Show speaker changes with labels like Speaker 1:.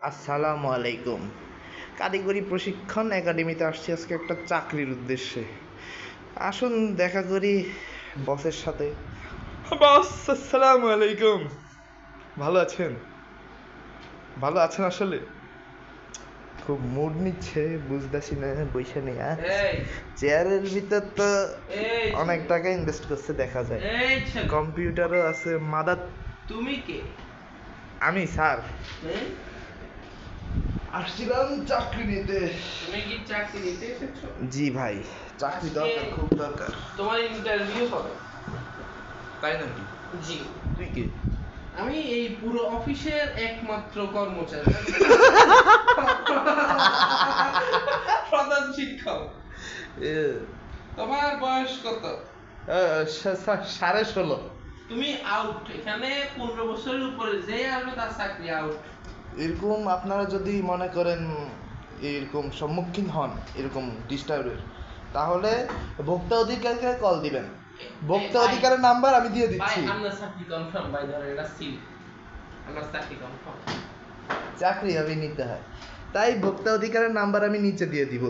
Speaker 1: আসসালামু আলাইকুম। কারিগরি প্রশিক্ষণ একাডেমিতে আসছি আজকে একটা চাকরির উদ্দেশ্যে। আসুন দেখা করি বসের সাথে। বস, আসসালামু আলাইকুম। ভালো আছেন? ভালো আছেন আসলে? খুব মুড নিচ্ছে, বুঝতেছি না বইসা নিয়ে। চেয়ারের ভিতর তো অনেক টাকা ইনভেস্ট করছে দেখা যায়। কম্পিউটারও আছে, মাদার।
Speaker 2: তুমি কে?
Speaker 1: আমি স্যার আসছিলাম চাকরি নিতে।
Speaker 2: তুমি কি চাকরি নিতে এসেছো?
Speaker 1: জি ভাই, চাকরি দরকার, খুব দরকার।
Speaker 2: তোমার ইন্টারভিউ হবে।
Speaker 1: তাই নাকি?
Speaker 2: জি।
Speaker 1: তুই কে?
Speaker 2: আমি এই পুরো অফিসের একমাত্র কর্মচারী। প্রধান শিক্ষক। তোমার বয়স কত?
Speaker 1: 16.5।
Speaker 2: তুমি আউট। এখানে 15 বছরের উপরে যে আসবে তার চাকরি আউট।
Speaker 1: এরকম আপনারা যদি মনে করেন এরকম সম্মুখীন হন এরকম ডিস্টার্বের, তাহলে ভোক্তা অধিকারকে কল দিবেন। ভোক্তা অধিকারের নাম্বার আমি দিয়ে দিচ্ছি।
Speaker 2: ভাই আমরা চাকরি কনফার্ম, ভাই ধরে এটা সিল। আমরা চাকরি কনফার্ম।
Speaker 1: চাকরি হবে নিতে হয়, তাই ভোক্তা অধিকারের নাম্বার আমি নিচে দিয়ে দিব।